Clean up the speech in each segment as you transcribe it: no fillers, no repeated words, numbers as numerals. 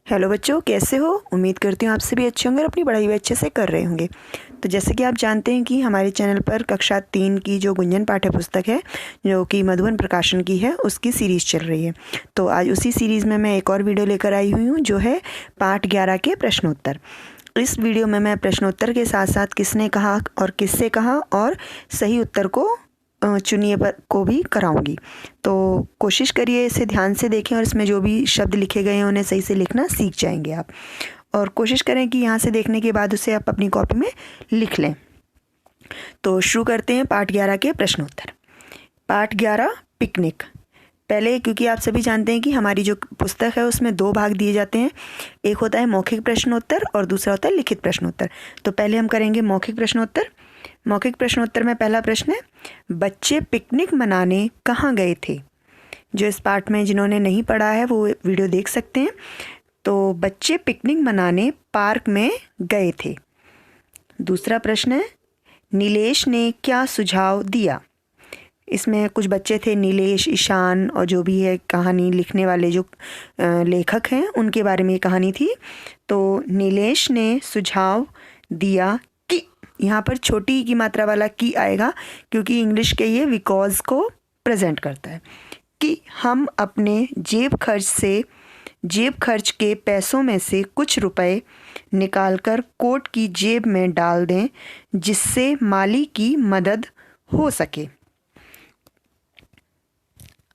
Hello बच्चों, कैसे हो? उम्मीद करती हूँ आप सभी अच्छे होंगे और अपनी पढ़ाई भी अच्छे से कर रहे होंगे। तो जैसे कि आप जानते हैं कि हमारे चैनल पर कक्षा 3 की जो गुंजन पाठ्य पुस्तक है, जो कि मधुबन प्रकाशन की है, उसकी सीरीज़ चल रही है। तो आज उसी सीरीज़ में मैं एक और वीडियो लेकर आई हुई हूँ, जो है पाठ 11 के प्रश्नोत्तर। इस वीडियो में मैं प्रश्नोत्तर के साथ साथ किसने कहा और किससे कहा और सही उत्तर को चुनिए पर को भी कराऊंगी। तो कोशिश करिए इसे ध्यान से देखें और इसमें जो भी शब्द लिखे गए हैं उन्हें सही से लिखना सीख जाएंगे आप। और कोशिश करें कि यहाँ से देखने के बाद उसे आप अपनी कॉपी में लिख लें। तो शुरू करते हैं पाठ 11 के प्रश्नोत्तर। पाठ 11 पिकनिक। पहले, क्योंकि आप सभी जानते हैं कि हमारी जो पुस्तक है उसमें 2 भाग दिए जाते हैं। एक होता है मौखिक प्रश्नोत्तर और दूसरा होता है लिखित प्रश्नोत्तर। तो पहले हम करेंगे मौखिक प्रश्नोत्तर। मौखिक प्रश्नोत्तर में पहला प्रश्न है, बच्चे पिकनिक मनाने कहाँ गए थे? जो इस पाठ में जिन्होंने नहीं पढ़ा है वो वीडियो देख सकते हैं। तो बच्चे पिकनिक मनाने पार्क में गए थे। दूसरा प्रश्न है, नीलेश ने क्या सुझाव दिया? इसमें कुछ बच्चे थे, नीलेश, ईशान और जो भी है कहानी लिखने वाले जो लेखक हैं उनके बारे में ये कहानी थी। तो नीलेश ने सुझाव दिया कि, यहाँ पर छोटी की मात्रा वाला की आएगा क्योंकि इंग्लिश के ये बिकॉज को प्रेजेंट करता है, कि हम अपने जेब खर्च के पैसों में से कुछ रुपए निकालकर कोट की जेब में डाल दें जिससे माली की मदद हो सके।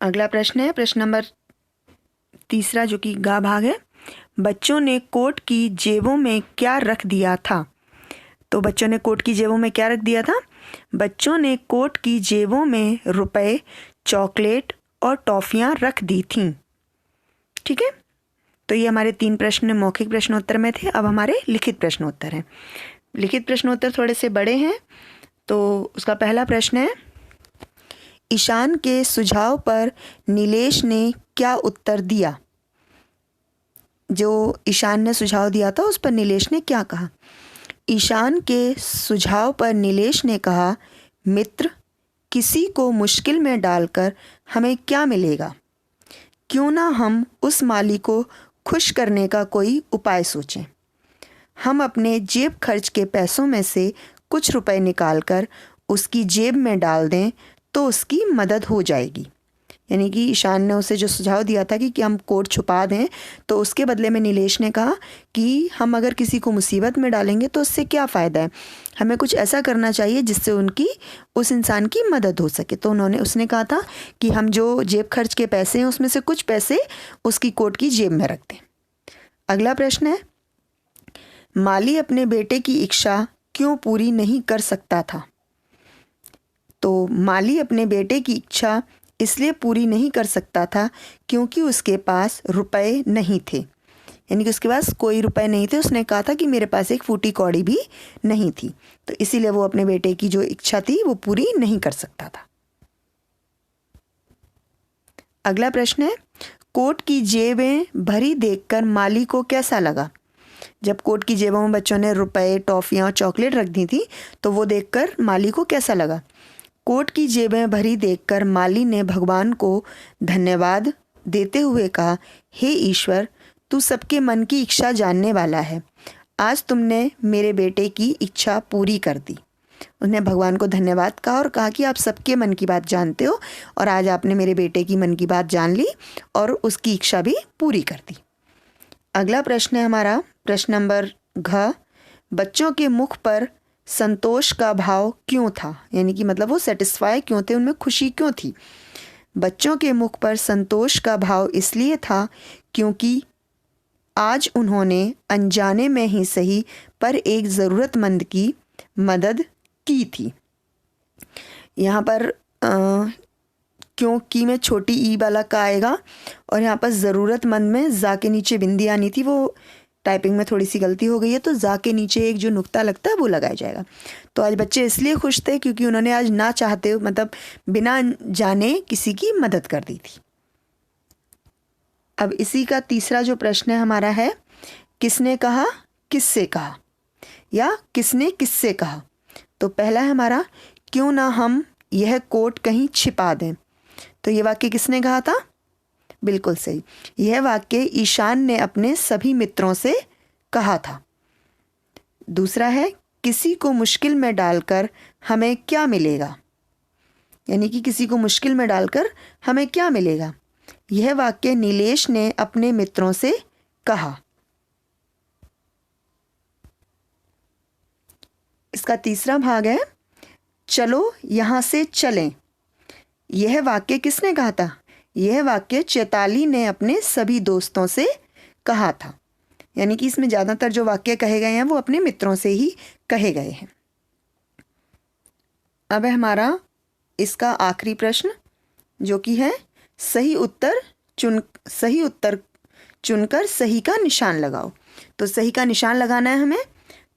अगला प्रश्न है प्रश्न नंबर 3 जो कि गा भाग है, बच्चों ने कोट की जेबों में क्या रख दिया था? तो बच्चों ने कोट की जेबों में क्या रख दिया था? बच्चों ने कोट की जेबों में रुपए, चॉकलेट और टॉफियाँ रख दी थीं। ठीक है, तो ये हमारे 3 प्रश्न मौखिक प्रश्नोत्तर में थे। अब हमारे लिखित प्रश्नोत्तर हैं। लिखित प्रश्नोत्तर थोड़े से बड़े हैं। तो उसका पहला प्रश्न है, ईशान के सुझाव पर नीलेश ने क्या उत्तर दिया? जो ईशान ने सुझाव दिया था उस पर नीलेश ने क्या कहा? ईशान के सुझाव पर नीलेश ने कहा, मित्र, किसी को मुश्किल में डालकर हमें क्या मिलेगा? क्यों ना हम उस माली को खुश करने का कोई उपाय सोचें। हम अपने जेब खर्च के पैसों में से कुछ रुपए निकालकर उसकी जेब में डाल दें तो उसकी मदद हो जाएगी। यानी कि ईशान ने उसे जो सुझाव दिया था कि हम कोट छुपा दें, तो उसके बदले में नीलेश ने कहा कि हम अगर किसी को मुसीबत में डालेंगे तो उससे क्या फ़ायदा है, हमें कुछ ऐसा करना चाहिए जिससे उस इंसान की मदद हो सके। तो उसने कहा था कि हम जो जेब खर्च के पैसे हैं उसमें से कुछ पैसे उसकी कोट की जेब में रख दें। अगला प्रश्न है, माली अपने बेटे की इच्छा क्यों पूरी नहीं कर सकता था? तो माली अपने बेटे की इच्छा इसलिए पूरी नहीं कर सकता था क्योंकि उसके पास रुपए नहीं थे। यानी कि उसके पास कोई रुपए नहीं थे। उसने कहा था कि मेरे पास एक फूटी कौड़ी भी नहीं थी, तो इसीलिए वो अपने बेटे की जो इच्छा थी वो पूरी नहीं कर सकता था। अगला प्रश्न है, कोट की जेबें भरी देखकर माली को कैसा लगा? जब कोट की जेबों में बच्चों ने रुपए, टॉफियाँ और चॉकलेट रख दी थी तो वो देखकर माली को कैसा लगा? कोट की जेबें भरी देखकर माली ने भगवान को धन्यवाद देते हुए कहा, हे ईश्वर, तू सबके मन की इच्छा जानने वाला है। आज तुमने मेरे बेटे की इच्छा पूरी कर दी। उन्होंने भगवान को धन्यवाद कहा और कहा कि आप सबके मन की बात जानते हो और आज आपने मेरे बेटे की मन की बात जान ली और उसकी इच्छा भी पूरी कर दी। अगला प्रश्न है हमारा प्रश्न नंबर घ, बच्चों के मुख पर संतोष का भाव क्यों था? यानी कि मतलब वो सेटिस्फाई क्यों थे, उनमें खुशी क्यों थी? बच्चों के मुख पर संतोष का भाव इसलिए था क्योंकि आज उन्होंने अनजाने में ही सही पर एक ज़रूरतमंद की मदद की थी। यहाँ पर क्योंकि में छोटी ई वाला का आएगा और यहाँ पर ज़रूरतमंद में जा के नीचे बिंदी आनी थी, वो टाइपिंग में थोड़ी सी गलती हो गई है, तो जा के नीचे एक जो नुक्ता लगता है वो लगाया जाएगा। तो आज बच्चे इसलिए खुश थे क्योंकि उन्होंने आज ना चाहते मतलब बिना जाने किसी की मदद कर दी थी। अब इसी का तीसरा जो प्रश्न है हमारा है, किसने कहा, किससे कहा, या किसने किससे कहा? तो पहला है हमारा, क्यों ना हम यह कोट कहीं छिपा दें। तो ये वाक्य किसने कहा था? बिल्कुल सही। यह वाक्य ईशान ने अपने सभी मित्रों से कहा था। दूसरा है, किसी को मुश्किल में डालकर हमें क्या मिलेगा, यानी कि किसी को मुश्किल में डालकर हमें क्या मिलेगा। यह वाक्य नीलेश ने अपने मित्रों से कहा। इसका तीसरा भाग है, चलो यहाँ से चलें। यह वाक्य किसने कहा था? यह वाक्य चैताली ने अपने सभी दोस्तों से कहा था, यानी कि इसमें ज़्यादातर जो वाक्य कहे गए हैं वो अपने मित्रों से ही कहे गए हैं। अब है हमारा इसका आखिरी प्रश्न, जो कि है सही उत्तर चुनकर सही का निशान लगाओ। तो सही का निशान लगाना है हमें।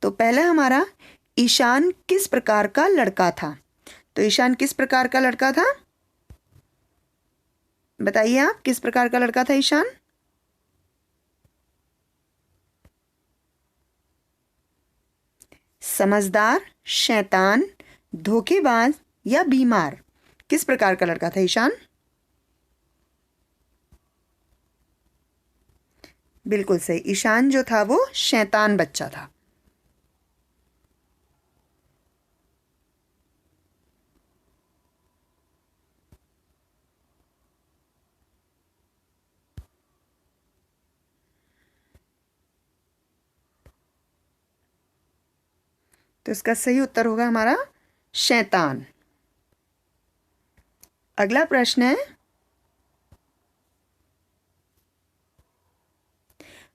तो पहले हमारा, ईशान किस प्रकार का लड़का था? तो ईशान किस प्रकार का लड़का था? बताइए आप, किस प्रकार का लड़का था ईशान? समझदार, शैतान, धोखेबाज या बीमार? किस प्रकार का लड़का था ईशान? बिल्कुल सही। ईशान जो था वो शैतान बच्चा था। तो इसका सही उत्तर होगा हमारा शैतान। अगला प्रश्न है,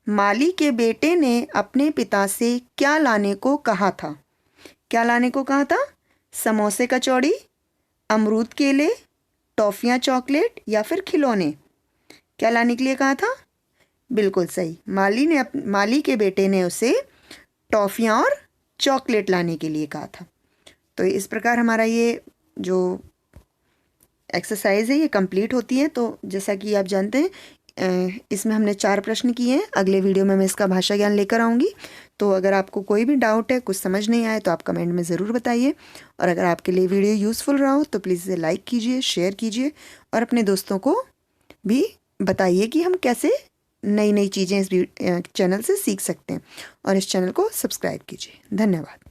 माली के बेटे ने अपने पिता से क्या लाने को कहा था? क्या लाने को कहा था? समोसे कचौड़ी, अमरूद केले, टॉफियाँ चॉकलेट या फिर खिलौने? क्या लाने के लिए कहा था? बिल्कुल सही। माली के बेटे ने उसे टॉफियाँ और चॉकलेट लाने के लिए कहा था। तो इस प्रकार हमारा ये जो एक्सरसाइज है ये कंप्लीट होती है। तो जैसा कि आप जानते हैं, इसमें हमने 4 प्रश्न किए हैं। अगले वीडियो में मैं इसका भाषा ज्ञान लेकर आऊँगी। तो अगर आपको कोई भी डाउट है, कुछ समझ नहीं आए, तो आप कमेंट में ज़रूर बताइए। और अगर आपके लिए वीडियो यूज़फुल रहा हो तो प्लीज़ इसे लाइक कीजिए, शेयर कीजिए और अपने दोस्तों को भी बताइए कि हम कैसे नई नई चीज़ें इस चैनल से सीख सकते हैं। और इस चैनल को सब्सक्राइब कीजिए। धन्यवाद।